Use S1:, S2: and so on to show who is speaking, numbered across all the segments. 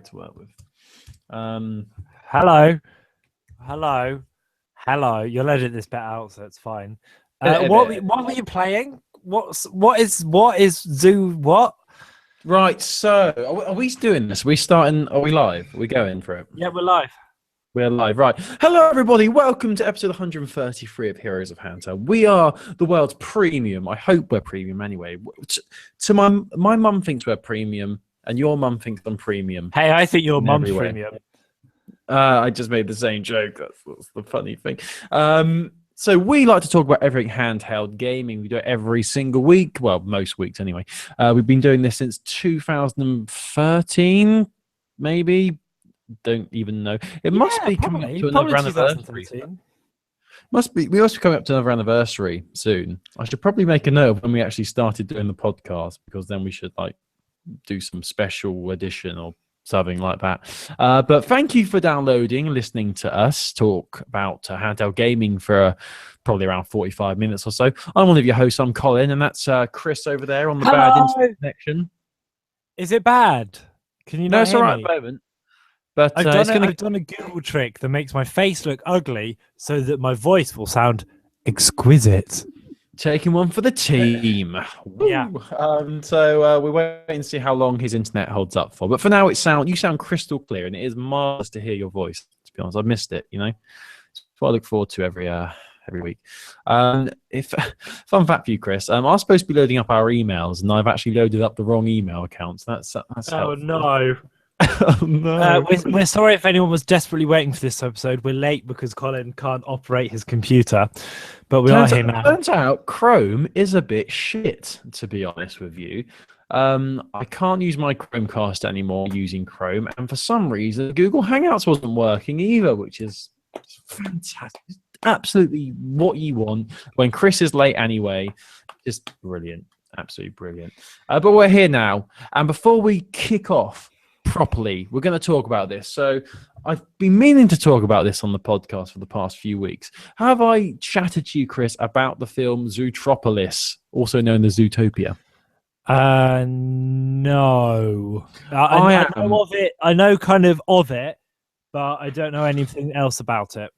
S1: great to work with.
S2: Hello. You'll edit this bit out, so it's fine. What were you playing? What is Zoo? What?
S1: Right. So, are we doing this? Are we starting? Are we live? Are we going for it?
S2: Yeah, we're live.
S1: We're live, right. Hello, everybody. Welcome to episode 133 of Heroes of Handheld. We are the world's premium. I hope we're premium anyway. To my mum thinks we're premium, and your mum thinks I'm premium.
S2: Hey, I think your mum's premium.
S1: I just made the same joke. That's the funny thing. So we like to talk about everything handheld gaming. We do it every single week. Well, most weeks anyway. We've been doing this since 2013, maybe. Don't even know. It must be coming up to another anniversary. Must be. We must be coming up to another anniversary soon. I should probably make a note of when we actually started doing the podcast, because then we should do some special edition or something like that. But thank you for downloading and listening to us talk about handheld gaming for probably around 45 minutes or so. I'm one of your hosts. I'm Colin, and that's Chris over there on the bad internet connection.
S2: Is it bad? Can you not
S1: it's
S2: hear
S1: all right
S2: me?
S1: at the moment. But
S2: I've done a Google trick that makes my face look ugly so that my voice will sound exquisite.
S1: Taking one for the team.
S2: Yeah.
S1: So we're waiting to see how long his internet holds up for. But for now, you sound crystal clear, and it is marvelous to hear your voice. To be honest, I've missed it. It's what I look forward to every week. Fun fact for you, Chris. I was supposed to be loading up our emails, and I've actually loaded up the wrong email accounts. That's helpful.
S2: Oh no.
S1: Oh, no.
S2: We're sorry if anyone was desperately waiting for this episode. We're late because Colin can't operate his computer, but we are here now.
S1: Turns out Chrome is a bit shit, to be honest with you. I can't use my Chromecast anymore using Chrome, and for some reason Google Hangouts wasn't working either, which is fantastic. Absolutely what you want when Chris is late anyway. Just brilliant. Absolutely brilliant. But we're here now, and before we kick off properly, we're going to talk about this. So I've been meaning to talk about this on the podcast for the past few weeks. Have I chatted to you, Chris, about the film Zootropolis, also known as Zootopia?
S2: No. I know of it. I know kind of it, but I don't know anything else about it.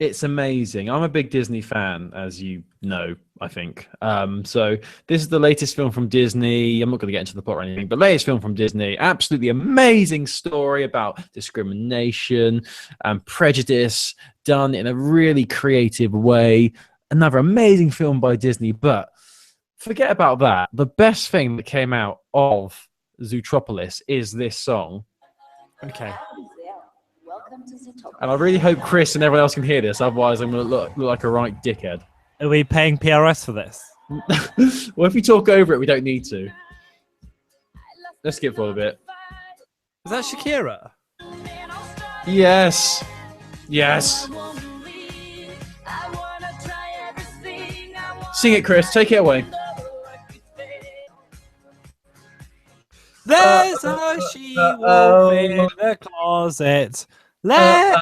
S1: It's amazing. I'm a big Disney fan, as you know, I think. So this is the latest film from Disney. I'm not going to get into the plot or anything, but latest film from Disney. Absolutely amazing story about discrimination and prejudice done in a really creative way. Another amazing film by Disney, but forget about that. The best thing that came out of Zootropolis is this song.
S2: Okay.
S1: And I really hope Chris and everyone else can hear this, otherwise I'm going to look like a right dickhead.
S2: Are we paying PRS for this?
S1: Well, if we talk over it, we don't need to. Let's skip for a bit.
S2: Is that Shakira?
S1: Yes. Yes. Sing it, Chris. Take it away.
S2: There's a she-wolf in the closet.
S1: Oh,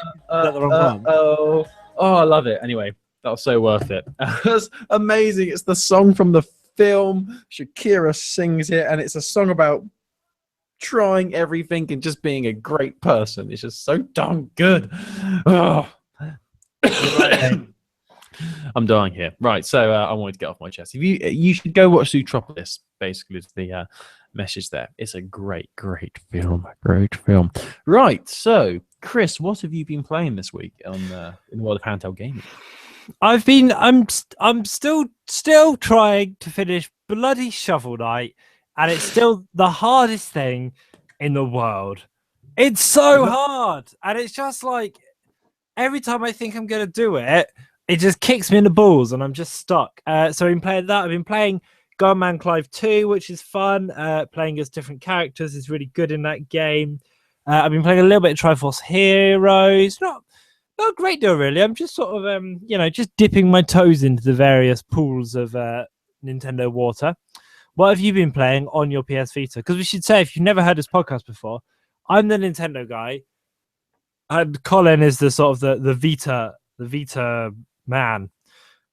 S1: I love it. Anyway, that was so worth it. It's amazing. It's the song from the film. Shakira sings it, and it's a song about trying everything and just being a great person. It's just so darn good. Oh. I'm dying here. Right, so I wanted to get off my chest. You should go watch Zootropolis, basically, is the message there. It's a great film. Great film. Right, so Chris, what have you been playing this week in the world of handheld gaming?
S2: I'm still trying to finish bloody Shovel Knight, and it's still the hardest thing in the world. It's so hard, and it's just like every time I think I'm gonna do it, it just kicks me in the balls, and I'm just stuck. So I've been playing that. I've been playing Gunman Clive 2, which is fun. Playing as different characters is really good in that game. I've been playing a little bit of Triforce Heroes. Not a great deal, really. I'm just sort of, just dipping my toes into the various pools of Nintendo water. What have you been playing on your PS Vita? Because we should say, if you've never heard this podcast before, I'm the Nintendo guy, and Colin is the sort of the Vita man.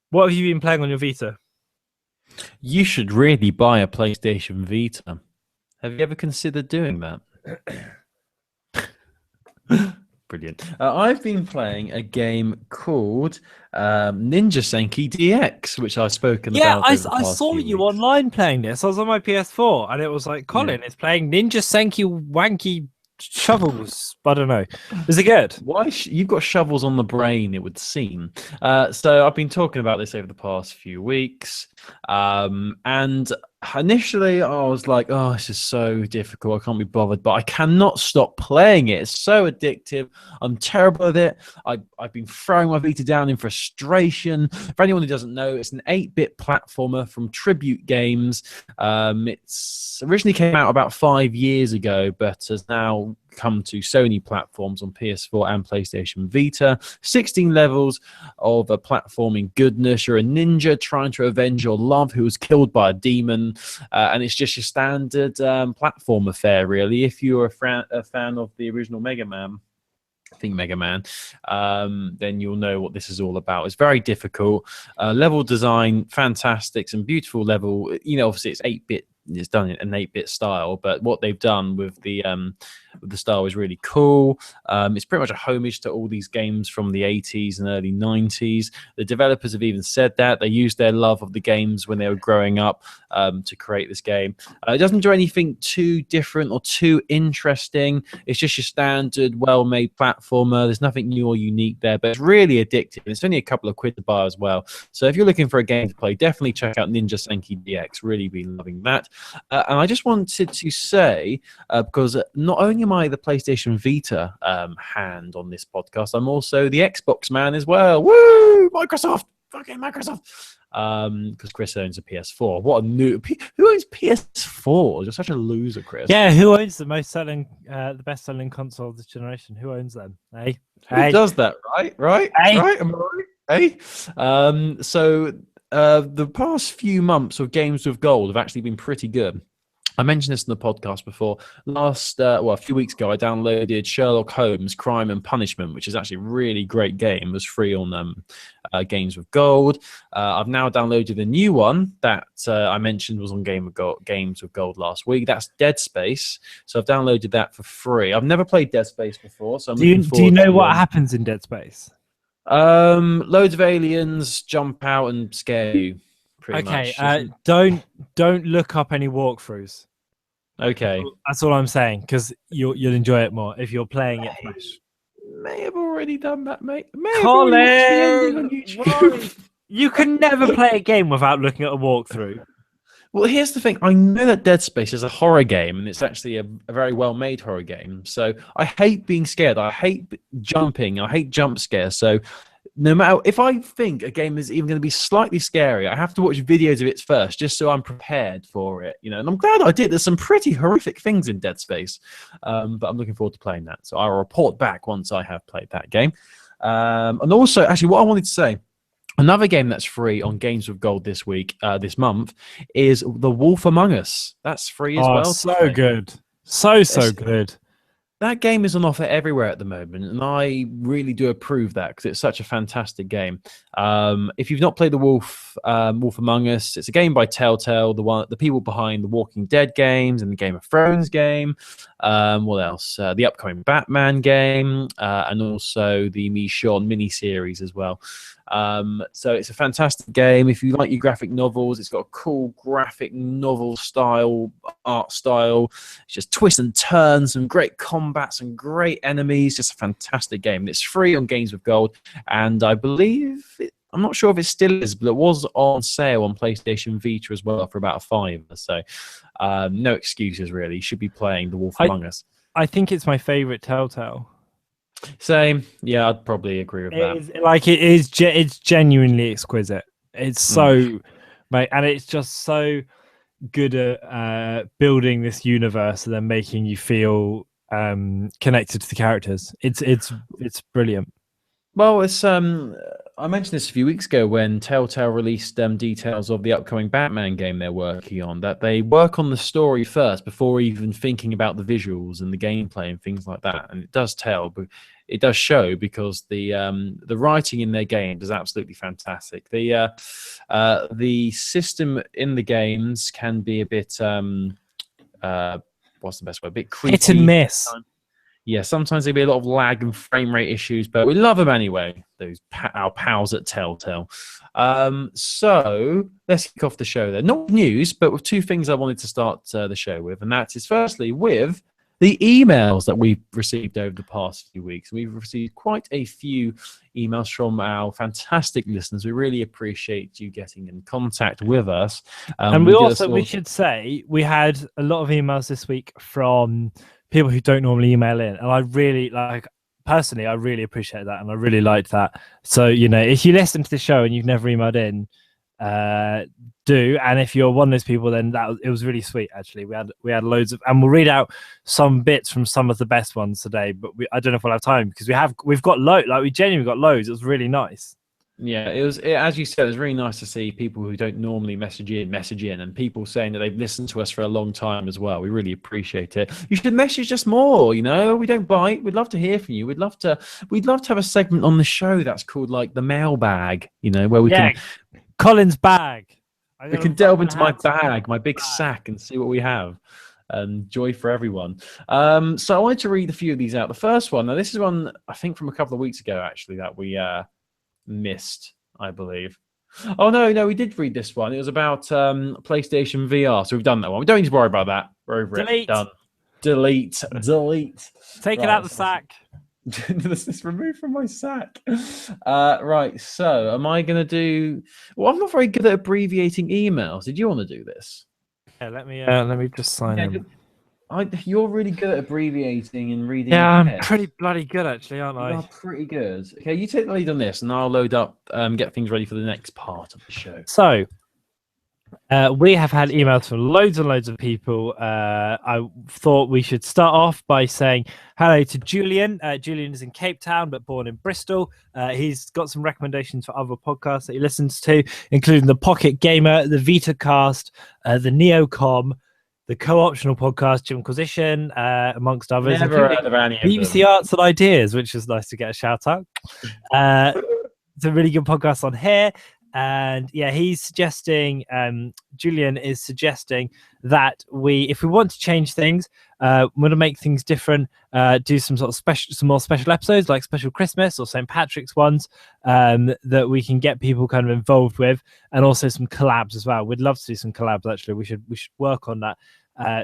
S2: What have you been playing on your Vita?
S1: You should really buy a PlayStation Vita. Have you ever considered doing that? Brilliant. I've been playing a game called Ninja Senki DX, which I've spoken
S2: Yeah,
S1: about over the
S2: I
S1: past
S2: saw
S1: few
S2: you
S1: weeks.
S2: online playing this. I was on my PS4 and it was like,
S1: Yeah.
S2: Colin is playing Ninja Senki Wanky Shovels. I don't know. Is it good?
S1: Why you've got shovels on the brain, it would seem. So I've been talking about this over the past few weeks, and initially I was like, "Oh, this is so difficult. I can't be bothered." But I cannot stop playing it. It's so addictive. I'm terrible at it. I've been throwing my Vita down in frustration. For anyone who doesn't know, it's an 8-bit platformer from Tribute Games. It's originally came out about 5 years ago, but has now come to Sony platforms on PS4 and PlayStation Vita. 16 levels of a platforming goodness. You're a ninja trying to avenge your love who was killed by a demon, and it's just your standard platform affair, really. If you're a fan of the original Mega Man, I think Mega Man, then you'll know what this is all about. It's very difficult. Level design, fantastic, some beautiful level. Obviously it's 8-bit. It's done in an 8-bit style, but what they've done with the style is really cool. It's pretty much a homage to all these games from the 80s and early 90s. The developers have even said that they used their love of the games when they were growing up to create this game. It doesn't do anything too different or too interesting. It's just your standard, well-made platformer. There's nothing new or unique there, but it's really addictive. It's only a couple of quid to buy as well. So if you're looking for a game to play, definitely check out Ninja Senki DX. Really been loving that. And I just wanted to say, because not only am I the PlayStation Vita hand on this podcast, I'm also the Xbox man as well. Woo! Microsoft! Fucking Microsoft! Because Chris owns a PS4. What a new... Who owns PS4? You're such a loser, Chris.
S2: Yeah, who owns the best-selling console of this generation? Who owns them? Hey,
S1: Who does that? Right?
S2: Hey.
S1: Am I right? Hey. So the past few months of Games with Gold have actually been pretty good. I mentioned this in the podcast before. A few weeks ago, I downloaded Sherlock Holmes: Crime and Punishment, which is actually a really great game. It was free on Games with Gold. I've now downloaded a new one that I mentioned was on Games with Gold last week. That's Dead Space. So I've downloaded that for free. I've never played Dead Space before, so
S2: Do you know what happens in Dead Space?
S1: Loads of aliens jump out and scare you.
S2: Okay,
S1: Much.
S2: don't look up any walkthroughs.
S1: Okay.
S2: That's all I'm saying, because you'll enjoy it more if you're playing it fresh.
S1: May have already done that, mate.
S2: Colin, you can never play a game without looking at a walkthrough.
S1: Well, here's the thing. I know that Dead Space is a horror game, and it's actually a very well-made horror game. So I hate being scared. I hate jumping. I hate jump scares. So no matter if I think a game is even going to be slightly scary, I have to watch videos of it first, just so I'm prepared for it. And I'm glad I did. There's some pretty horrific things in Dead Space, but I'm looking forward to playing that. So I'll report back once I have played that game. And also, actually, what I wanted to say. Another game that's free on Games with Gold this month, is The Wolf Among Us. That's free as well.
S2: So good. So good.
S1: That game is on offer everywhere at the moment, and I really do approve that because it's such a fantastic game. If you've not played The Wolf Among Us, it's a game by Telltale, the people behind the Walking Dead games and the Game of Thrones game. What else? The upcoming Batman game, and also the Michonne miniseries as well. So it's a fantastic game. If you like your graphic novels, it's got a cool graphic novel art style. It's just twists and turns, some great combat, some great enemies. Just a fantastic game. It's free on Games with Gold, and I believe I'm not sure if it still is, but it was on sale on PlayStation Vita as well for about $5. So no excuses really. You should be playing The Wolf Among Us.
S2: I think it's my favorite Telltale.
S1: Same. Yeah, I'd probably agree with that.
S2: It's genuinely exquisite. It's so, mate, and it's just so good at building this universe and then making you feel connected to the characters. It's brilliant.
S1: Well, it's I mentioned this a few weeks ago when Telltale released details of the upcoming Batman game they're working on, that they work on the story first before even thinking about the visuals and the gameplay and things like that. And it does show because the writing in their games is absolutely fantastic. The system in the games can be a bit what's the best word? A bit creepy.
S2: Hit and miss.
S1: Yeah, sometimes there'll be a lot of lag and frame rate issues, but we love them anyway. Our pals at Telltale. So let's kick off the show then. Not news, but with two things I wanted to start the show with, and that is firstly with the emails that we've received over the past few weeks. We've received quite a few emails from our fantastic listeners. We really appreciate you getting in contact with us.
S2: And we should say we had a lot of emails this week from people who don't normally email in, and I really personally, I really appreciate that, and I really liked that. So, if you listen to the show and you've never emailed in, do, and if you're one of those people, then it was really sweet. Actually, we had loads of, and we'll read out some bits from some of the best ones today. But I don't know if we'll have time because we've got loads. Like, we genuinely got loads. It was really nice.
S1: Yeah, as you said, it was really nice to see people who don't normally message in, and people saying that they've listened to us for a long time as well. We really appreciate it. You should message us more. We don't bite. We'd love to hear from you. We'd love to have a segment on the show that's called like the mailbag. Where we can
S2: Colin's bag.
S1: We can delve into my bag, my big sack, and see what we have. Joy for everyone. So I wanted to read a few of these out. The first one, now this is one I think from a couple of weeks ago actually that we missed, I believe. Oh no, we did read this one. It was about PlayStation VR. So we've done that one. We don't need to worry about that. We're over it. Done. Delete.
S2: Take it out the sack.
S1: This is removed from my sack. Right. So am I going to do? Well, I'm not very good at abbreviating emails. Did you want to do this?
S2: Yeah. Let me just sign in.
S1: You're really good at abbreviating and reading.
S2: Yeah, I'm pretty bloody good actually, aren't I?
S1: You're pretty good. Okay, you take the lead on this, and I'll load up, get things ready for the next part of the show.
S2: So, we have had emails from loads and loads of people. I thought we should start off by saying hello to Julian. Julian is in Cape Town, but born in Bristol. He's got some recommendations for other podcasts that he listens to, including the Pocket Gamer, the Vita Cast, the Neocom, the co-optional podcast, Jimquisition, amongst others.
S1: Never heard of any of
S2: BBC
S1: them.
S2: Arts and Ideas, which is nice to get a shout out. It's a really good podcast on here. And yeah, he's suggesting, Julian is suggesting that if we want to change things, want to make things different, do some more special episodes like special Christmas or St. Patrick's ones, that we can get people kind of involved with, and also some collabs as well. We'd love to do some collabs. Actually, we should work on that.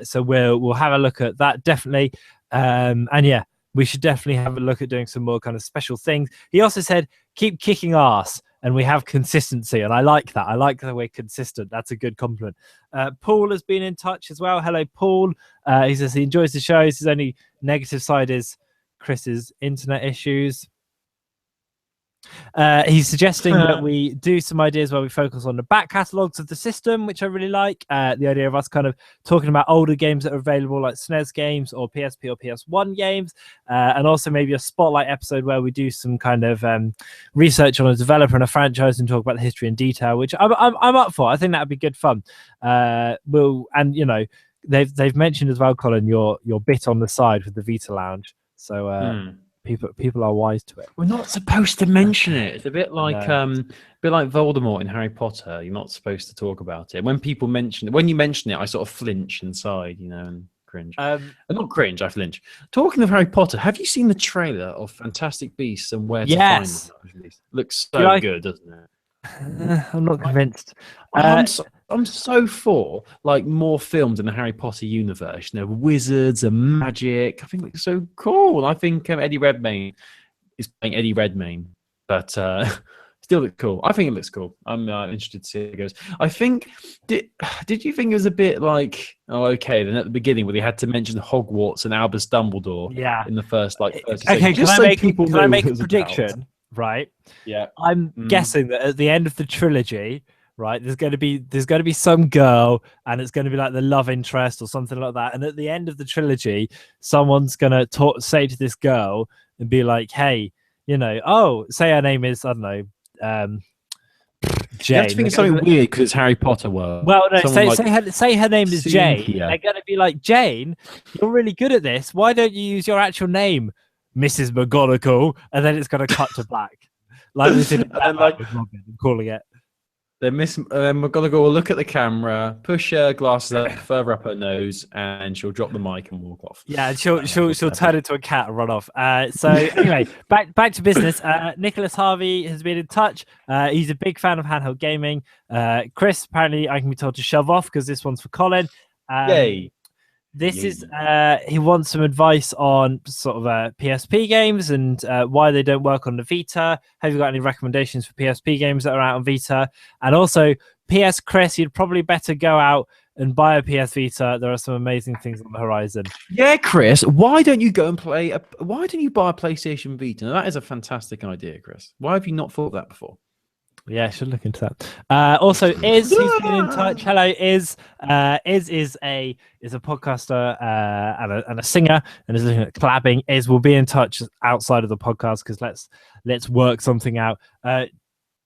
S2: So we'll have a look at that definitely. And yeah, we should definitely have a look at doing some more kind of special things. He also said, keep kicking ass. And we have consistency, and I like that. I like that we're consistent. That's a good compliment. Paul has been in touch as well. Hello, Paul. He says he enjoys the shows. His only negative side is Chris's internet issues. He's suggesting that we do some ideas where we focus on the back catalogues of the system, which I really like. The idea of us kind of talking about older games that are available, like SNES games or PSP or PS1 games, and also maybe a spotlight episode where we do some kind of research on a developer and a franchise and talk about the history in detail, which I'm up for. I think that'd be good fun. They've mentioned as well, Colin, your bit on the side with the Vita Lounge. So. People are wise to it.
S1: We're not supposed to mention it. It's a bit like Voldemort in Harry Potter. You're not supposed to talk about it. When you mention it, I sort of flinch inside, and cringe. Not cringe, I flinch. Talking of Harry Potter, have you seen the trailer of Fantastic Beasts and Where to Find Them? Looks so good, doesn't it?
S2: I'm not convinced.
S1: I'm so for more films in the Harry Potter universe. Wizards and magic. I think it's so cool. I think Eddie Redmayne is playing Eddie Redmayne, but still looks cool. I think it looks cool. I'm interested to see how it goes. I think did you think it was a bit like okay? Then at the beginning where they had to mention Hogwarts and Albus Dumbledore, in the first 30
S2: okay.
S1: seconds,
S2: can I make a prediction? About. Right.
S1: Yeah.
S2: I'm guessing that at the end of the trilogy, right, there's going to be some girl, and it's going to be like the love interest or something like that. And at the end of the trilogy, someone's going to say to this girl and be like, "Hey, say her name is, I don't know, Jane."
S1: You have to think it's something weird because it's Harry Potter world.
S2: Well, no, say her name is Jane. They're going to be like, "Jane, you're really good at this. Why don't you use your actual name, Mrs. McGonagall?" And then it's going to cut to black, like we did. I'm calling it.
S1: Then we're gonna go look at the camera, push her glasses up further up her nose, and she'll drop the mic and walk off.
S2: Yeah, and she'll turn into a cat and run off. So anyway, back to business. Nicholas Harvey has been in touch. He's a big fan of handheld gaming. Chris, apparently, I can be told to shove off because this one's for Colin.
S1: Yay!
S2: This is he wants some advice on sort of PSP games and why they don't work on the Vita. Have you got any recommendations for PSP games that are out on Vita? And also, PS Chris, you'd probably better go out and buy a PS Vita. There are some amazing things on the horizon.
S1: Yeah, Chris, why don't you go and why don't you buy a PlayStation Vita? Now, that is a fantastic idea, Chris. Why have you not thought of that before?
S2: Yeah, I should look into that. Also, Iz, who's been in touch. Hello, Iz. Iz is a podcaster and a singer, and is looking at collabing. Iz will be in touch outside of the podcast because let's work something out.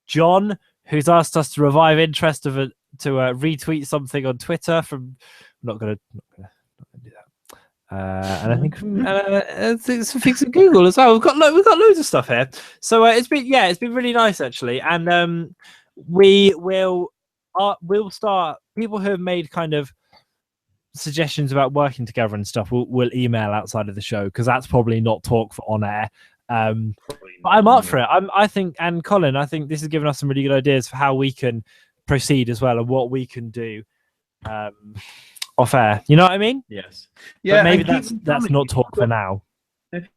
S2: John, who's asked us to revive interest to retweet something on Twitter from. I'm not gonna do that. And I think some things in Google as well. We've got loads of stuff here. So it's been really nice actually, and we'll start. People who have made kind of suggestions about working together and stuff will email outside of the show because that's probably not talk for on air. But I'm up for it. I think, and Colin, I think this has given us some really good ideas for how we can proceed as well and what we can do. Off air, you know what I mean?
S1: Yes.
S2: Yeah. But maybe that's not talk for now.
S1: Let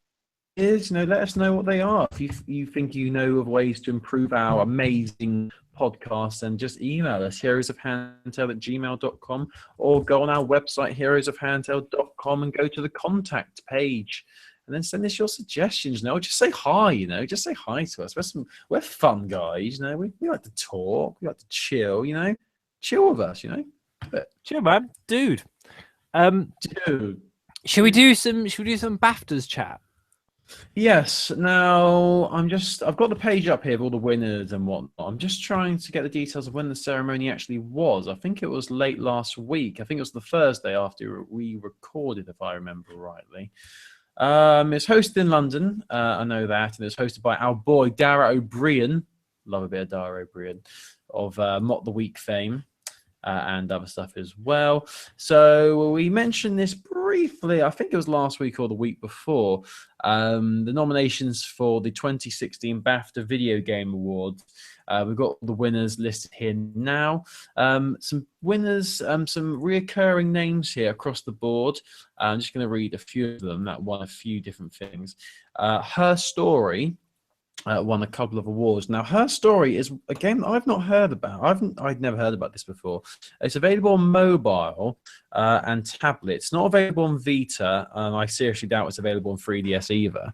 S1: us know what they are. If you think you know of ways to improve our amazing podcast, then just email us heroesofhandheld@gmail.com or go on our website heroesofhandheld.com and go to the contact page and then send us your suggestions. Just say hi. Just say hi to us. We're fun guys. We like to talk. We like to chill. Chill with us.
S2: Chill, man, dude.
S1: Dude,
S2: should we do some BAFTAs chat?
S1: Yes. Now I've got the page up here of all the winners and whatnot. I'm just trying to get the details of when the ceremony actually was. I think it was late last week. I think it was the Thursday after we recorded, if I remember rightly. It's hosted in London. I know that, and it's hosted by our boy Dara O'Brien. Love a bit of Dara O'Brien of Mott the Week fame. And other stuff as well. So we mentioned this briefly, I think it was last week or the week before, the nominations for the 2016 BAFTA Video Game Awards. We've got the winners listed here now. Some winners, some reoccurring names here across the board. I'm just going to read a few of them that won a few different things. Her Story won a couple of awards. Now, Her Story is a game that I've not heard about. I'd never heard about this before. It's available on mobile and tablet. It's not available on Vita, and I seriously doubt it's available on 3DS either.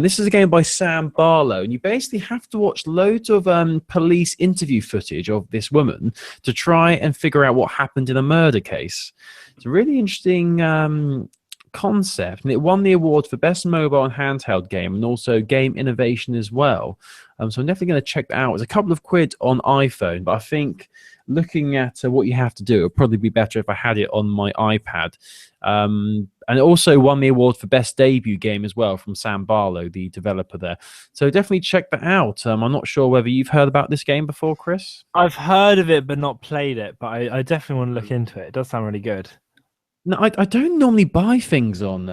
S1: This is a game by Sam Barlow, and you basically have to watch loads of police interview footage of this woman to try and figure out what happened in a murder case. It's a really interesting concept, and it won the award for best mobile and handheld game and also game innovation as well. So I'm definitely going to check that out. It's a couple of quid on iPhone, but I think looking at what you have to do, it would probably be better if I had it on my iPad. And it also won the award for best debut game as well from Sam Barlow, the developer there. So definitely check that out. I'm not sure whether you've heard about this game before, Chris.
S2: I've heard of it but not played it, but I definitely want to look into it. It does sound really good.
S1: No, I don't normally buy things on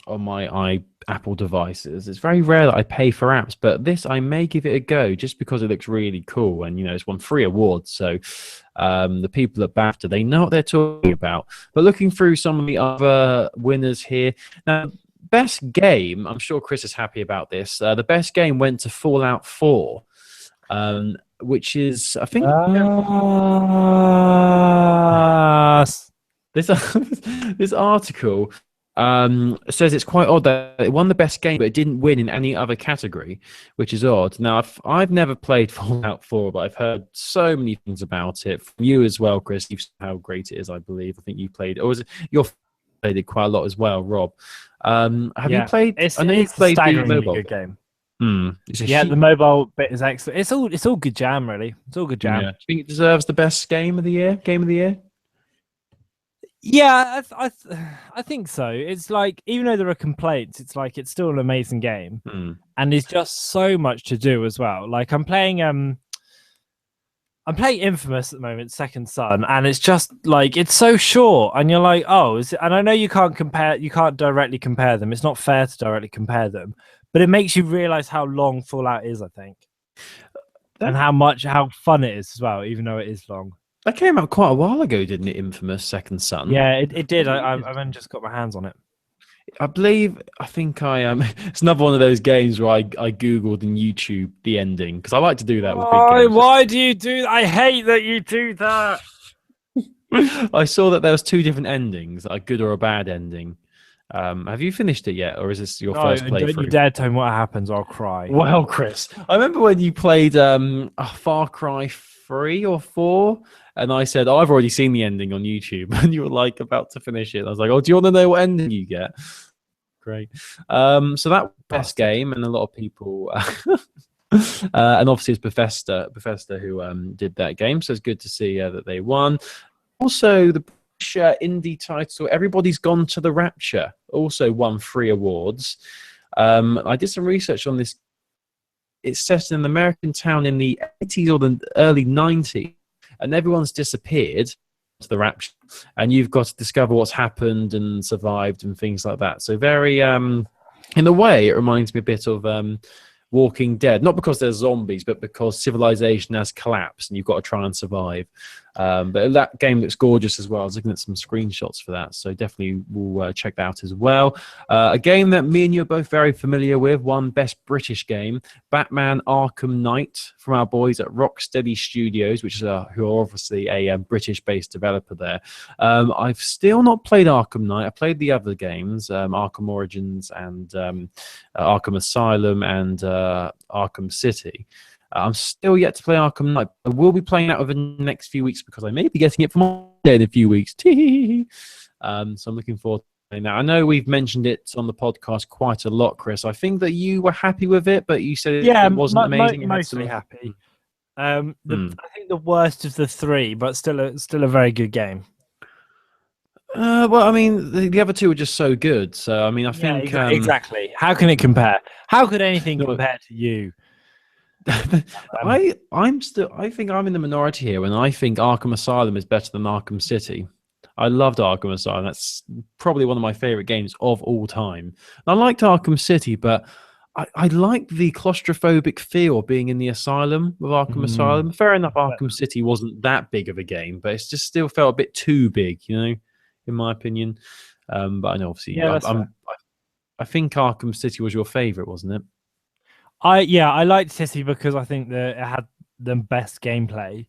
S1: my Apple devices. It's very rare that I pay for apps, but this I may give it a go just because it looks really cool, and it's won 3 awards. So the people at BAFTA, they know what they're talking about. But looking through some of the other winners here, now best game, I'm sure Chris is happy about this. The best game went to Fallout 4, which is I think. This article says it's quite odd that it won the best game, but it didn't win in any other category, which is odd. Now, I've never played Fallout 4, but I've heard so many things about it from you as well, Chris. You've seen how great it is, I believe. I think you played, or was it you played it quite a lot as well, Rob? Have you played?
S2: I know you played the mobile good game. The mobile bit is excellent. It's all good jam, really. It's all good jam.
S1: Yeah. Do you think it deserves the best game of the year?
S2: Yeah, I think so. It's like, even though there are complaints, it's like it's still an amazing game, and there's just so much to do as well. Like I'm playing I'm playing Infamous at the moment, Second Son, and it's just like it's so short, and you're like, oh, is it? And I know you can't directly compare them. It's not fair to directly compare them, but it makes you realize how long Fallout is, I think, and how fun it is as well, even though it is long.
S1: That came out quite a while ago, didn't it? Infamous Second Son.
S2: Yeah, it did. I've only just got my hands on it.
S1: I think I am. It's another one of those games where I Googled and YouTube the ending because I like to do that with big games.
S2: Why do you do that? I hate that you do that.
S1: I saw that there was 2 different endings, a good or a bad ending. Have you finished it yet, or is this your first playthrough?
S2: Don't you dare tell me what happens, I'll cry.
S1: Well, Chris, I remember when you played Far Cry 3 or 4, and I said, I've already seen the ending on YouTube, and you were like about to finish it. I was like, oh, do you want to know what ending you get? Great. So that best game, and a lot of people, and obviously it's Bethesda who did that game, so it's good to see that they won. Also, the indie title Everybody's Gone to the Rapture also won 3 awards. I did some research on this. It's set in an American town in the 80s or the early 90s, and everyone's disappeared to the rapture, and you've got to discover what's happened and survived and things like that. So very in a way it reminds me a bit of Walking Dead, not because there's zombies, but because civilization has collapsed and you've got to try and survive. But that game looks gorgeous as well. I was looking at some screenshots for that, so definitely we'll check that out as well. A game that me and you are both very familiar with, one Best British Game, Batman Arkham Knight, from our boys at Rocksteady Studios, which is who are obviously a British-based developer there. I've still not played Arkham Knight. I played the other games, Arkham Origins and Arkham Asylum and Arkham City. I'm still yet to play Arkham Knight. I will be playing that within the next few weeks because I may be getting it from Monday in a few weeks. So I'm looking forward to playing that. I know we've mentioned it on the podcast quite a lot, Chris. I think that you were happy with it, but you said it wasn't amazing.
S2: Mostly happy. I think the worst of the 3, but still a very good game.
S1: Well, I mean, the other 2 are just so good. So, I mean, I think
S2: exactly. How can it compare? How could anything compare to you?
S1: I think I'm in the minority here, and I think Arkham Asylum is better than Arkham City. I loved Arkham Asylum. That's probably one of my favorite games of all time. I liked Arkham City, but I liked the claustrophobic feel being in the asylum with Arkham Asylum. Fair enough, Arkham City wasn't that big of a game, but it just still felt a bit too big, in my opinion. But I know, obviously, I think Arkham City was your favorite, wasn't it?
S2: I liked City because I think that it had the best gameplay.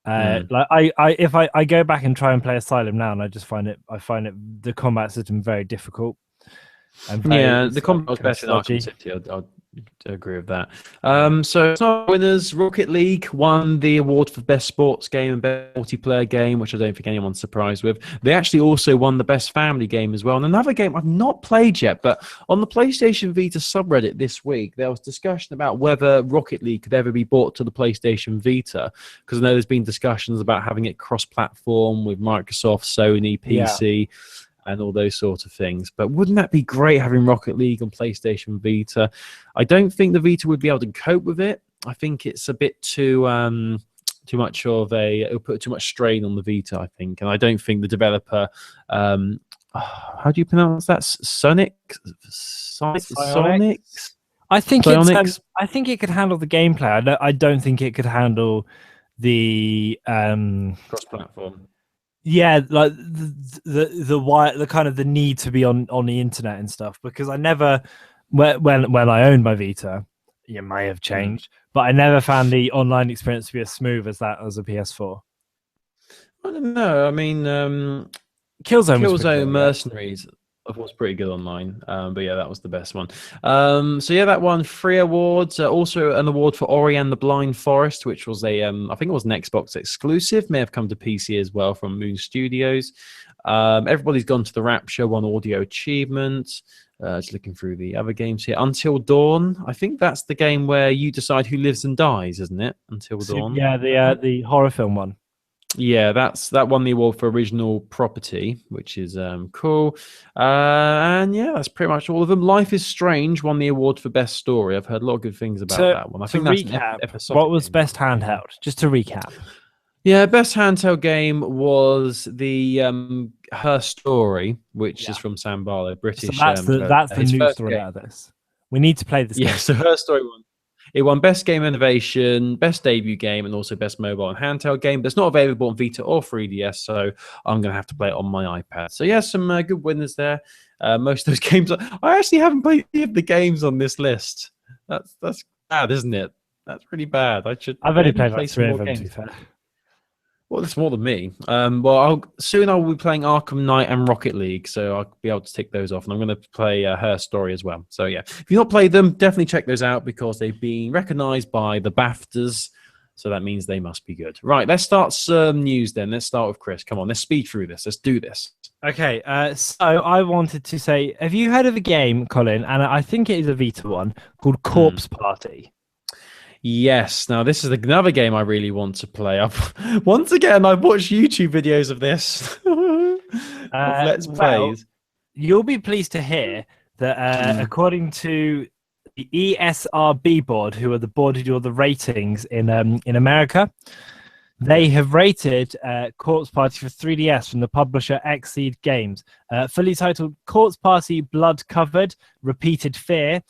S2: If I go back and try and play Asylum now, and I find the combat system very difficult.
S1: The combat was better in Arkham City. I'll agree with that. So some winners: Rocket League won the award for best sports game and best multiplayer game, which I don't think anyone's surprised with. They actually also won the best family game as well. And another game I've not played yet, but on the PlayStation Vita subreddit this week, there was discussion about whether Rocket League could ever be brought to the PlayStation Vita, because I know there's been discussions about having it cross-platform with Microsoft, Sony, PC. And all those sort of things. But wouldn't that be great having Rocket League on PlayStation Vita? I don't think the Vita would be able to cope with it. I think it's a bit too much of it'll put too much strain on the Vita, I think. And I don't think the developer, how do you pronounce that? Sonic?
S2: I think it could handle the gameplay. I don't think it could handle the
S1: cross-platform.
S2: Yeah, like the kind of the need to be on the internet and stuff, because I never, when I owned my Vita, it may have changed, but I never found the online experience to be as smooth as that as a PS4.
S1: I don't know. I mean,
S2: Killzone
S1: Mercenaries was pretty good online, but yeah, that was the best one. So yeah, that won 3 awards. Also an award for Ori and the Blind Forest, which was I think it was an Xbox exclusive, may have come to PC as well from Moon Studios. Everybody's Gone to the Rapture won audio achievement. Just looking through the other games here. Until Dawn, I think that's the game where you decide who lives and dies, isn't it? Until Dawn.
S2: Yeah, the horror film one.
S1: Yeah, that won the award for original property, which is cool. And yeah, that's pretty much all of them. Life is Strange won the award for best story. I've heard a lot of good things about that one. I
S2: To
S1: think that's an
S2: recap, what
S1: episodic
S2: was
S1: game.
S2: best handheld? Just to recap.
S1: Yeah, best handheld game was the Her Story, which is from Sam Barlow,
S2: So
S1: British.
S2: that's the
S1: his
S2: news
S1: first
S2: story
S1: game.
S2: out of this. We need to play this
S1: Yeah,
S2: game.
S1: so Her Story won. It won Best Game Innovation, Best Debut Game, and also Best Mobile and Handheld Game. But it's not available on Vita or 3DS, so I'm going to have to play it on my iPad. So yeah, some good winners there. Most of those games, I actually haven't played any of the games on this list. That's bad, isn't it? That's pretty bad.
S2: I've only
S1: maybe
S2: played like
S1: some
S2: 3
S1: more
S2: of them,
S1: games.
S2: to be fair.
S1: Well, that's more than me. Well, soon I will be playing Arkham Knight and Rocket League, so I'll be able to tick those off. And I'm going to play Her Story as well. So yeah, if you've not played them, definitely check those out because they've been recognised by the BAFTAs. So that means they must be good. Right, let's start some news then. Let's start with Chris. Come on, let's speed through this. Let's do this.
S2: Okay, so I wanted to say, have you heard of a game, Colin? And I think it is a Vita one called Corpse Party.
S1: Yes. Now, this is another game I really want to play. Once again, I've watched YouTube videos of this. Of Let's Plays.
S2: You'll be pleased to hear that according to the ESRB board, who are the board who do all the ratings in America, they have rated Corpse Party for 3DS from the publisher Exceed Games. Fully titled Corpse Party Blood Covered Repeated Fear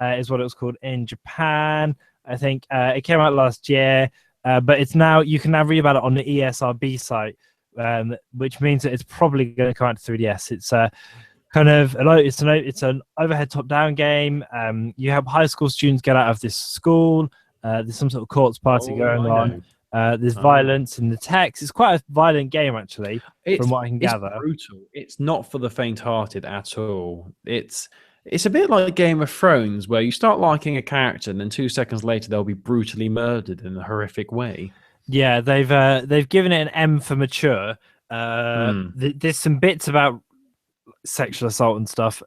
S2: is what it was called in Japan. I think it came out last year, but it's now you can now read about it on the ESRB site, which means that it's probably going to come out to 3DS. It's it's an overhead top-down game. You have high school students get out of this school. There's some sort of corpse party going on. There's violence in the text. It's quite a violent game, actually, from what I can gather.
S1: It's brutal. It's not for the faint-hearted at all. It's a bit like Game of Thrones, where you start liking a character, and then 2 seconds later they'll be brutally murdered in a horrific way.
S2: Yeah, they've given it an M for mature. There's some bits about sexual assault and stuff.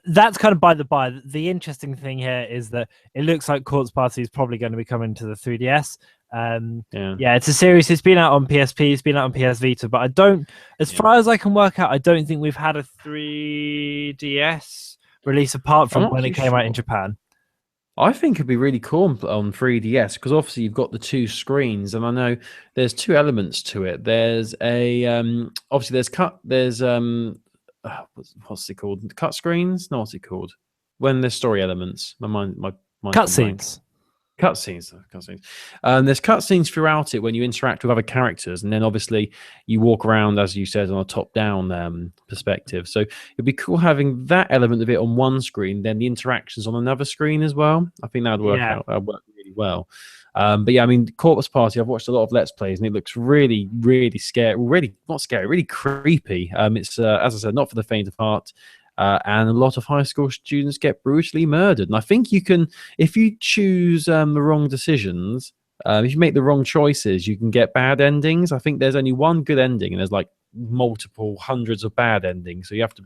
S2: That's kind of by the by. The interesting thing here is that it looks like Corpse Party is probably going to be coming to the 3DS. It's a series. It's been out on PSP, it's been out on PS Vita, but as far as I can work out, I don't think we've had a 3DS release apart from when it came out in Japan.
S1: I think it'd be really cool on 3DS because obviously you've got the two screens, and I know there's two elements to it. There's obviously there's what's it called? Cut screens? No, what's it called? When there's story elements. My
S2: Cutscenes.
S1: Cutscenes. There's cutscenes throughout it when you interact with other characters, and then obviously you walk around, as you said, on a top-down perspective. So it'd be cool having that element of it on one screen, then the interactions on another screen as well. I think that'd work out. That'd work really well. But yeah, I mean, Corpse Party, I've watched a lot of Let's Plays, and it looks really, really scary. Really, not scary, really creepy. It's, as I said, not for the faint of heart. And a lot of high school students get brutally murdered. And I think you can, if you choose the wrong decisions, if you make the wrong choices, you can get bad endings. I think there's only one good ending, and there's like multiple hundreds of bad endings. So you have to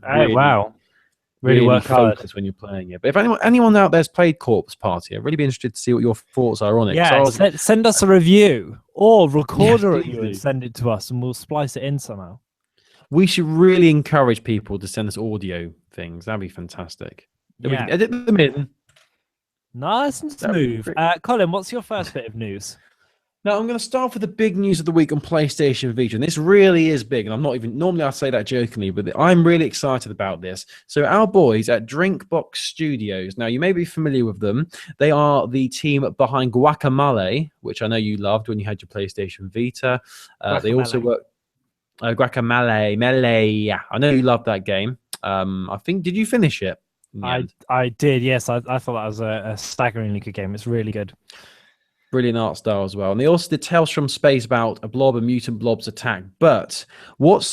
S1: really work hard when you're playing it. But if anyone out there's played Corpse Party, I'd really be interested to see what your thoughts are on it.
S2: Yeah, send us a review or record a review and send it to us, and we'll splice it in somehow.
S1: We should really encourage people to send us audio things. That'd be fantastic. Then we can edit them in.
S2: Nice and smooth. Colin, what's your first bit of news?
S1: Now, I'm going to start with the big news of the week on PlayStation Vita. And this really is big. And I'm not even, normally I say that jokingly, but I'm really excited about this. So our boys at Drinkbox Studios, now you may be familiar with them. They are the team behind Guacamelee, which I know you loved when you had your PlayStation Vita. They also work... Guacamelee. Yeah, I know you loved that game. I think, did you finish it?
S2: I did, yes. I thought that was a staggeringly good game. It's really good.
S1: Brilliant art style as well. And they also did Tales from Space about a blob and mutant blobs attack. But what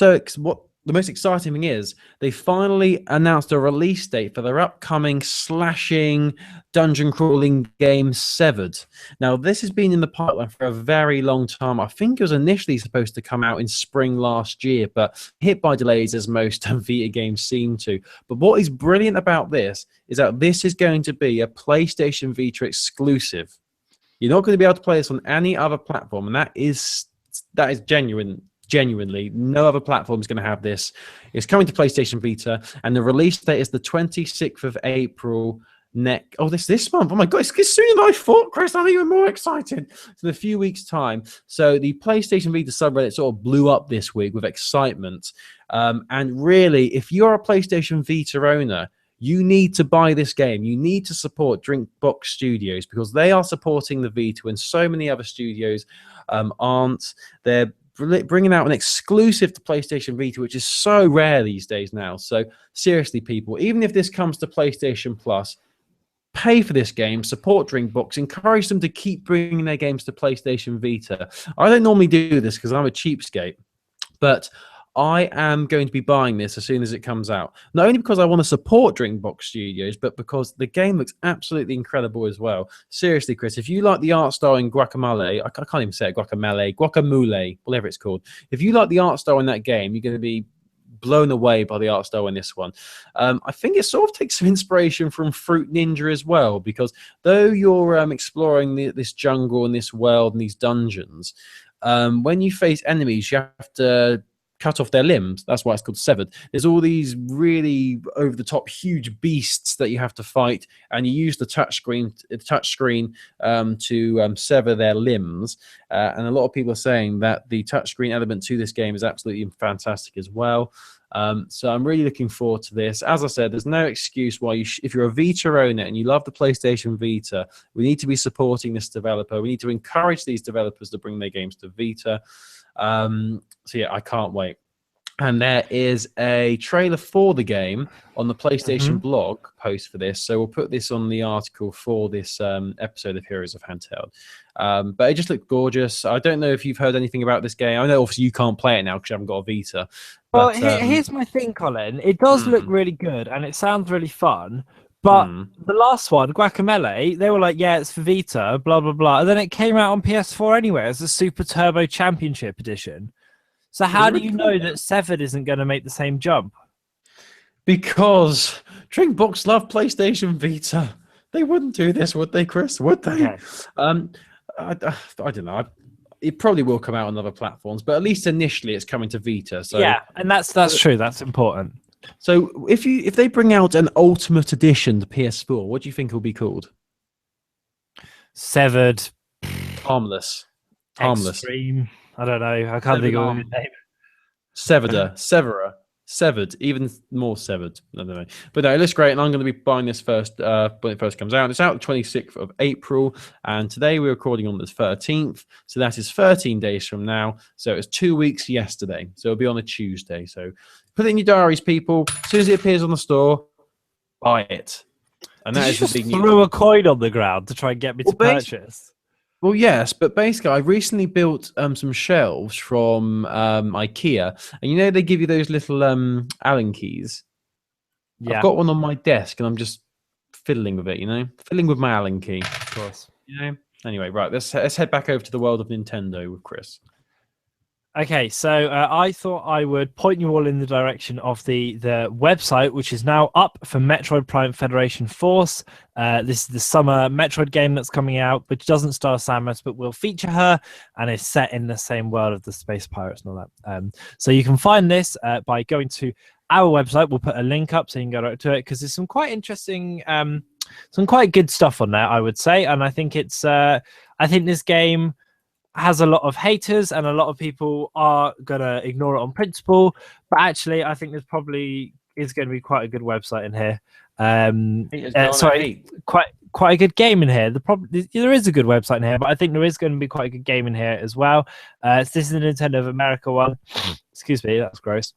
S1: the most exciting thing is they finally announced a release date for their upcoming slashing dungeon crawling game Severed. Now, this has been in the pipeline for a very long time. I think it was initially supposed to come out in spring last year, but hit by delays as most Vita games seem to. But what is brilliant about this is that this is going to be a PlayStation Vita exclusive. You're not going to be able to play this on any other platform, and that is that is genuinely, no other platform is going to have this. It's coming to PlayStation Vita, and the release date is the 26th of April. This month. Oh my god, it's sooner than I thought, Chris. I'm even more excited. So in a few weeks' time. So the PlayStation Vita subreddit sort of blew up this week with excitement. And really, if you're a PlayStation Vita owner, you need to buy this game. You need to support Drinkbox Studios because they are supporting the Vita, and so many other studios aren't. They're bringing out an exclusive to PlayStation Vita, which is so rare these days now. So seriously, people, even if this comes to PlayStation Plus, pay for this game, support Drinkbox, encourage them to keep bringing their games to PlayStation Vita. I don't normally do this because I'm a cheapskate, but I am going to be buying this as soon as it comes out. Not only because I want to support Drinkbox Studios, but because the game looks absolutely incredible as well. Seriously, Chris, if you like the art style in Guacamole, I can't even say it, Guacamole, whatever it's called. If you like the art style in that game, you're going to be blown away by the art style in this one. I think it sort of takes some inspiration from Fruit Ninja as well, because though you're exploring this jungle and this world and these dungeons, when you face enemies, you have to cut off their limbs. That's why it's called Severed. There's all these really over-the-top huge beasts that you have to fight, and you use the touchscreen to sever their limbs. And a lot of people are saying that the touchscreen element to this game is absolutely fantastic as well. So I'm really looking forward to this. As I said, there's no excuse why if you're a Vita owner and you love the PlayStation Vita, we need to be supporting this developer. We need to encourage these developers to bring their games to Vita. So yeah, I can't wait. And there is a trailer for the game on the PlayStation blog post for this. So we'll put this on the article for this episode of Heroes of Handheld. But it just looked gorgeous. I don't know if you've heard anything about this game. I know obviously you can't play it now because you haven't got a Vita.
S2: Well, here's my thing, Colin. It does look really good and it sounds really fun. But the last one, Guacamole, they were like, yeah, it's for Vita, blah, blah, blah. And then it came out on PS4 anyway as a Super Turbo Championship Edition. So how do you know that Severed isn't going to make the same jump? Because
S1: Drinkbox love PlayStation Vita. They wouldn't do this, would they, Chris? Would they? Okay. I don't know. It probably will come out on other platforms, but at least initially it's coming to Vita. So
S2: yeah, and that's true. That's important.
S1: So if they bring out an Ultimate Edition to PS4, what do you think it will be called?
S2: Severed.
S1: Harmless.
S2: Extreme. I don't know. I can't think of a name.
S1: Severed, even more severed. I don't know. But no, it looks great, and I'm going to be buying this first when it first comes out. It's out the 26th of April, and today we're recording on the 13th, so that is 13 days from now. So it's 2 weeks yesterday, so it'll be on a Tuesday. So put it in your diaries, people. As soon as it appears on the store, buy it. And that is the big news.
S2: Threw a coin on the ground to try and get me to purchase.
S1: Well, yes, but basically, I recently built some shelves from IKEA, and you know they give you those little Allen keys. Yeah, I've got one on my desk, and I'm just fiddling with it. Fiddling with my Allen key.
S2: Of course.
S1: Anyway, right, let's head back over to the world of Nintendo with Chris.
S2: Okay, so I thought I would point you all in the direction of the website, which is now up for Metroid Prime Federation Force. This is the summer Metroid game that's coming out, which doesn't star Samus, but will feature her, and is set in the same world of the Space Pirates and all that. So you can find this by going to our website. We'll put a link up so you can go right to it, because there's some quite interesting, some quite good stuff on there, I would say. And I think I think this game has a lot of haters, and a lot of people are gonna ignore it on principle, but actually I think there's probably is going to be quite a good website in here. Quite a good game in here. There is a good website in here, but I think there is going to be quite a good game in here as well. This is the Nintendo of America one. Excuse me, that's gross.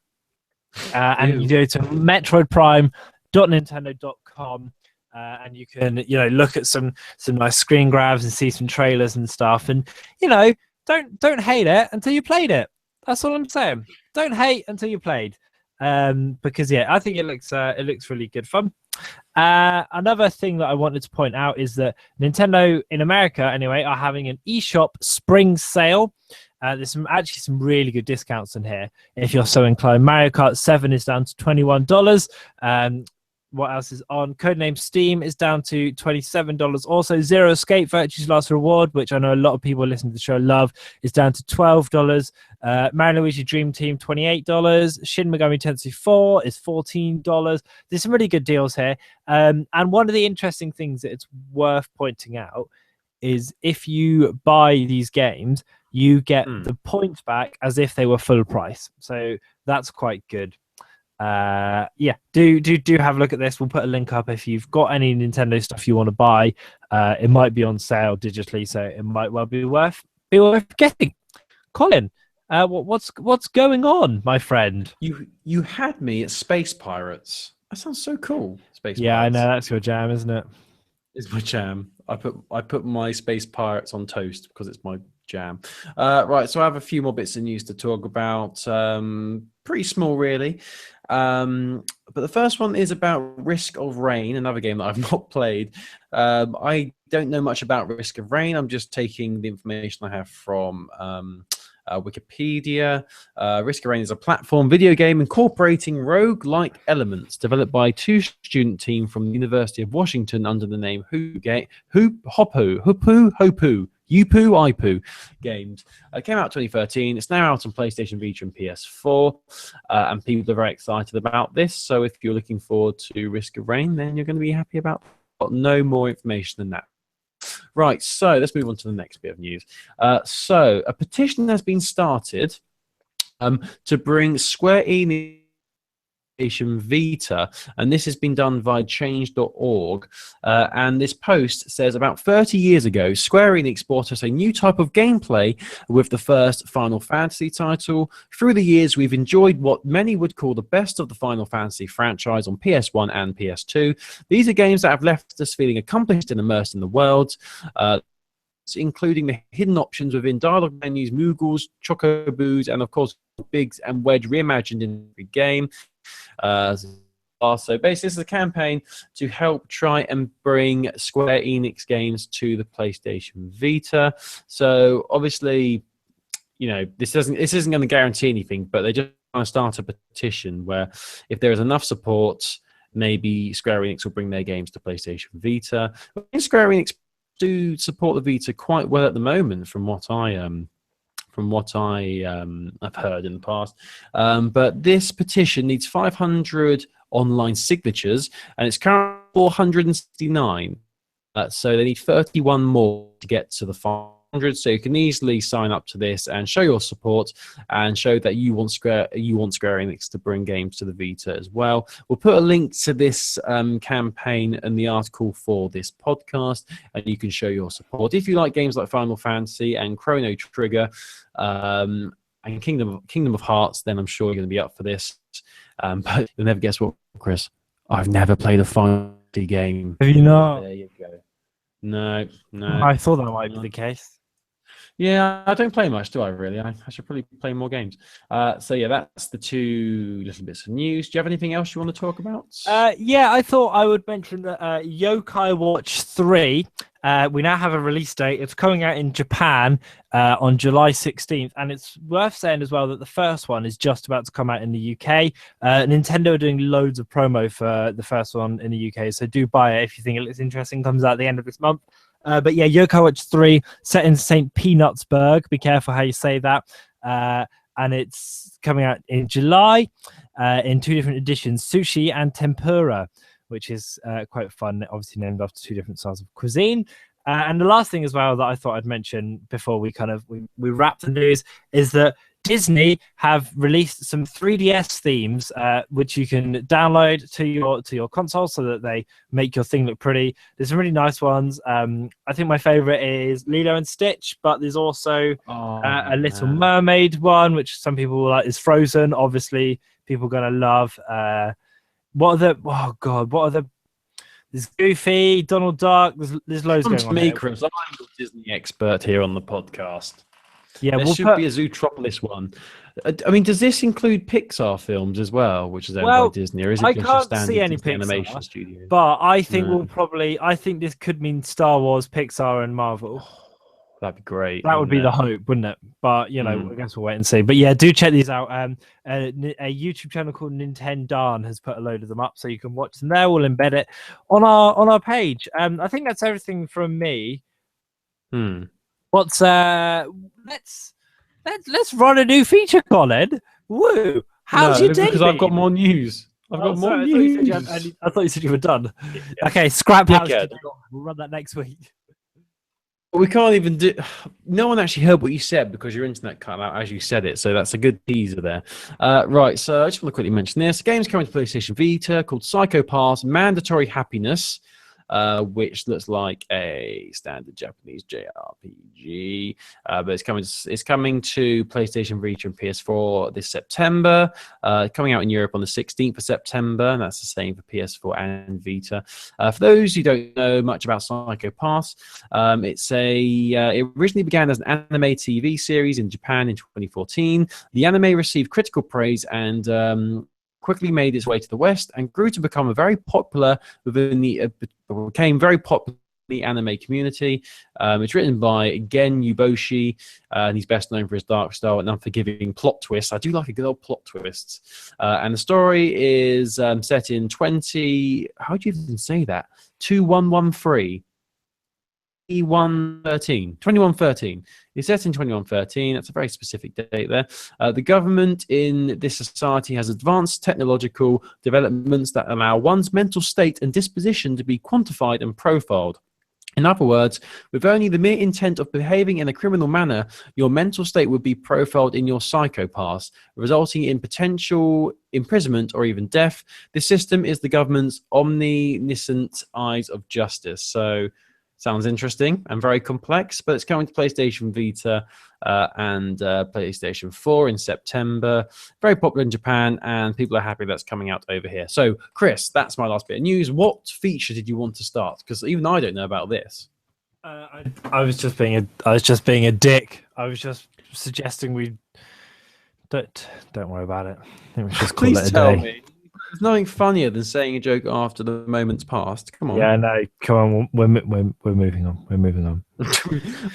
S2: And you go to metroidprime.nintendo.com. And you can, look at some nice screen grabs and see some trailers and stuff. And don't hate it until you played it. That's all I'm saying. Don't hate until you played, because I think it looks really good fun. Another thing that I wanted to point out is that Nintendo in America, anyway, are having an eShop spring sale. There's some really good discounts in here if you're so inclined. Mario Kart 7 is down to $21. what else is on? Codename Steam is down to $27. Also, Zero Escape Virtue's Last Reward, which I know a lot of people listening to the show love, is down to $12. Mario Luigi Dream Team, $28. Shin Megami Tensei 4 is $14. There's some really good deals here. And one of the interesting things that it's worth pointing out is if you buy these games, you get the points back as if they were full price. So that's quite good. Yeah, do have a look at this. We'll put a link up if you've got any Nintendo stuff you want to buy. It might be on sale digitally, so it might well be worth getting. Colin, what's going on, my friend?
S1: You had me at Space Pirates. That sounds so cool. Space
S2: Yeah,
S1: Pirates.
S2: I know that's your jam, isn't it?
S1: It's my jam. I put my Space Pirates on toast because it's my jam. Right, so I have a few more bits of news to talk about. Pretty small, really. But the first one is about Risk of Rain, another game that I've not played. I don't know much about Risk of Rain. I'm just taking the information I have from Wikipedia. Risk of Rain is a platform video game incorporating rogue-like elements developed by a two-student team from the University of Washington under the name Yupu Games. It came out 2013. It's now out on PlayStation Vita and PS4, and people are very excited about this. So if you're looking forward to Risk of Rain, then you're going to be happy about it. No more information than that. Right, so let's move on to the next bit of news. So a petition has been started to bring Square Enix Vita, and this has been done via change.org, and this post says about 30 years ago Square Enix brought us a new type of gameplay with the first Final Fantasy title. Through the years we've enjoyed what many would call the best of the Final Fantasy franchise on PS1 and PS2. These are games that have left us feeling accomplished and immersed in the world, including the hidden options within dialogue menus, Moogles, Chocoboos, and of course Biggs and Wedge reimagined in every game. So basically this is a campaign to help try and bring Square Enix games to the PlayStation Vita. So obviously, you know, this isn't going to guarantee anything, but they just want to start a petition where if there is enough support, maybe Square Enix will bring their games to PlayStation Vita. Square Enix do support the Vita quite well at the moment, from what I have heard in the past. But this petition needs 500 online signatures, and it's currently 469. So they need 31 more to get to the 500. So you can easily sign up to this and show your support and show that you want Square Enix to bring games to the Vita as well. We'll put a link to this campaign in the article for this podcast, and you can show your support. If you like games like Final Fantasy and Chrono Trigger and Kingdom of Hearts, then I'm sure you're going to be up for this. But you'll never guess what, Chris. I've never played a Final Fantasy game.
S2: Have you not?
S1: There you go. No.
S2: I thought that might be the case.
S1: Yeah, I don't play much, do I, really? I should probably play more games. So, yeah, that's the two little bits of news. Do you have anything else you want to talk about?
S2: Yeah, I thought I would mention that Yokai Watch 3, we now have a release date. It's coming out in Japan on July 16th, and it's worth saying as well that the first one is just about to come out in the UK. Nintendo are doing loads of promo for the first one in the UK, so do buy it if you think it looks interesting. Comes out at the end of this month. But yeah, Yokai Watch 3, set in St. Peanutsburg. Be careful how you say that. And it's coming out in July in two different editions, sushi and tempura, which is quite fun. Obviously named after two different styles of cuisine. And the last thing as well that I thought I'd mention before we wrap the news is that Disney have released some 3DS themes, which you can download to your console so that they make your thing look pretty. There's some really nice ones. I think my favorite is Lilo and Stitch, but there's also a Little Mermaid one, which some people will like. Is Frozen. Obviously, people are gonna love. What are the? There's Goofy, Donald Duck. There's loads going on.
S1: Me, Chris. I'm the Disney expert here on the podcast.
S2: Yeah,
S1: there should be a Zootropolis one. I mean, does this include Pixar films as well, which is owned by Disney, or is it
S2: I
S1: just
S2: can't
S1: a standard
S2: see any
S1: Disney
S2: Pixar,
S1: animation studio?
S2: But I think I think this could mean Star Wars, Pixar, and Marvel.
S1: That'd be great.
S2: That would be the hope, wouldn't it? But I guess we'll wait and see. But yeah, do check these out. A YouTube channel called Nintendo has put a load of them up, so you can watch them there. We'll embed it on our page. I think that's everything from me. What's let's run a new feature, Colin. Woo! How's your day?
S1: Because I've got more news. I've got more news.
S2: I thought you said you were done. Okay, scrap house. We'll run that next week.
S1: We can't even do. No one actually heard what you said because your internet cut out as you said it. So that's a good teaser there. Right. So I just want to quickly mention this. A game's coming to PlayStation Vita called Psycho Pass Mandatory Happiness, which looks like a standard Japanese JRPG. But it's coming to PlayStation Vita and PS4 this September. Coming out in Europe on the 16th of September, and that's the same for PS4 and Vita. For those who don't know much about Psycho Pass, it originally began as an anime TV series in Japan in 2014. The anime received critical praise and quickly made its way to the West and grew to become very popular within the anime community. It's written by Gen Yuboshi, and he's best known for his dark style and unforgiving plot twists. I do like a good old plot twists. And the story is set in 2113. 2113. It's set in 2113. That's a very specific date there. The government in this society has advanced technological developments that allow one's mental state and disposition to be quantified and profiled. In other words, with only the mere intent of behaving in a criminal manner, your mental state would be profiled in your psychopath, resulting in potential imprisonment or even death. This system is the government's omniscient eyes of justice. So, sounds interesting and very complex, but it's coming to PlayStation Vita and PlayStation 4 in September. Very popular in Japan, and people are happy that's coming out over here. So, Chris, that's my last bit of news. What feature did you want to start? Because even I don't know about this.
S2: I was just being a dick. I was just suggesting we don't worry about it. I think we just call
S1: Please
S2: it a
S1: tell
S2: day.
S1: me. There's nothing funnier than saying a joke after the moment's passed. Come on.
S2: Yeah, no, come on. We're moving on. We're moving on.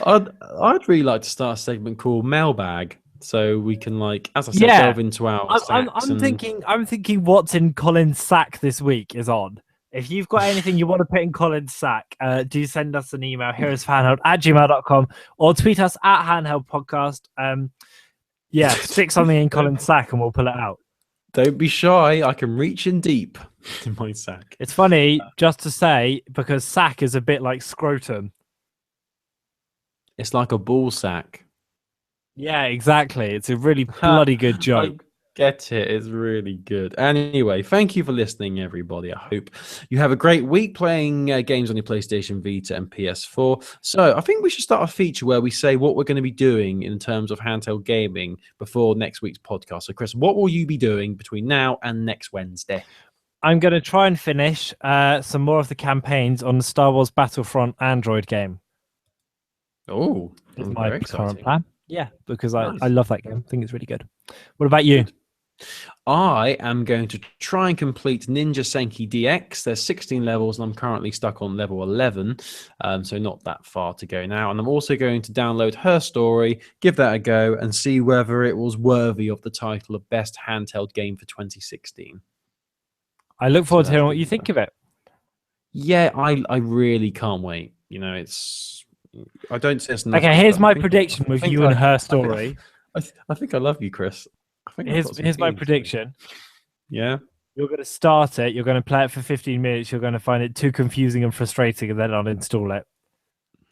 S1: I'd really like to start a segment called Mailbag, so we can, like, as I said, delve into our.
S2: I'm thinking what's in Colin's sack this week is on. If you've got anything you want to put in Colin's sack, do send us an email, heroesofhandheld@gmail.com, or tweet us at Handheld Podcast. Stick something in Colin's sack and we'll pull it out.
S1: Don't be shy. I can reach in deep in my sack.
S2: It's funny just to say because sack is a bit like scrotum.
S1: It's like a ball sack.
S2: Yeah, exactly. It's a really bloody good joke.
S1: Get it. It's really good. Anyway, thank you for listening, everybody. I hope you have a great week playing games on your PlayStation Vita and PS4. So I think we should start a feature where we say what we're going to be doing in terms of handheld gaming before next week's podcast. So, Chris, what will you be doing between now and next Wednesday?
S2: I'm going to try and finish some more of the campaigns on the Star Wars Battlefront Android game.
S1: Oh,
S2: is my current plan. Yeah, because I love that game. I think it's really good. What about you?
S1: I am going to try and complete Ninja Senki DX. There's 16 levels, and I'm currently stuck on level 11, so not that far to go now. And I'm also going to download Her Story, give that a go, and see whether it was worthy of the title of Best Handheld Game for 2016.
S2: I look forward to hearing what you think of it.
S1: Yeah, I really can't wait. I don't say it's
S2: okay, here's my prediction with you and Her Story.
S1: I think I love you, Chris.
S2: Here's my prediction.
S1: Yeah.
S2: You're going to start it. You're going to play it for 15 minutes. You're going to find it too confusing and frustrating, and then uninstall it.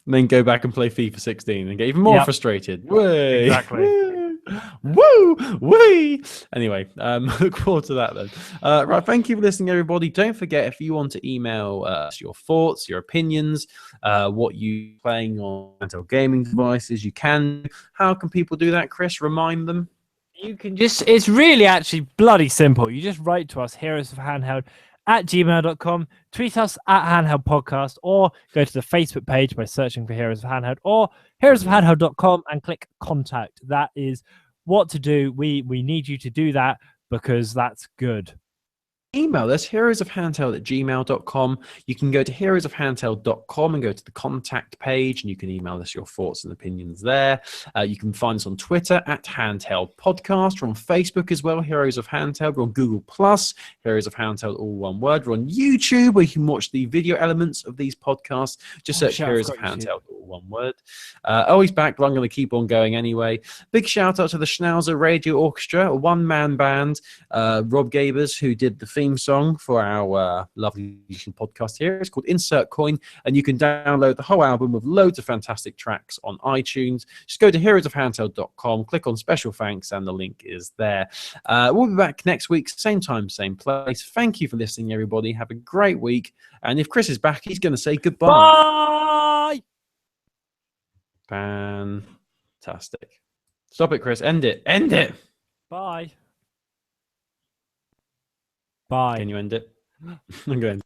S1: And then go back and play FIFA 16 and get even more frustrated. Way.
S2: Exactly.
S1: Woo! Wee! Anyway, look forward to that then. Right, thank you for listening, everybody. Don't forget, if you want to email us your thoughts, your opinions, what you're playing on handheld gaming devices, you can. How can people do that, Chris? Remind them.
S2: You can it's really actually bloody simple. You just write to us, heroesofhandheld@gmail.com, tweet us at Handheld Podcast, or go to the Facebook page by searching for Heroes of Handheld, or heroesofhandheld.com and click contact. That is what to do. We need you to do that because that's good.
S1: email us, heroesofhandheld@gmail.com. You can go to heroesofhandheld.com and go to the contact page, and you can email us your thoughts and opinions there. You can find us on Twitter @Handheld Podcast. We're on Facebook as well, Heroes of Handheld. We're on Google Plus, Heroes of Handheld, all one word. We're on YouTube, where you can watch the video elements of these podcasts. Just search Heroes of Handheld, all one word. Always back, but I'm going to keep on going anyway. Big shout out to the Schnauzer Radio Orchestra, a one-man band, Rob Gabers, who did the theme song for our lovely podcast here. It's called Insert Coin, and you can download the whole album with loads of fantastic tracks on iTunes. Just go to heroesofhandheld.com, click on special thanks, and the link is there. We'll be back next week, same time, same place. Thank you for listening, everybody. Have a great week. And if Chris is back, he's going to say goodbye.
S2: Bye!
S1: Fantastic. Stop it, Chris. End it. End it.
S2: Bye. Bye.
S1: Can you end it? I'm going to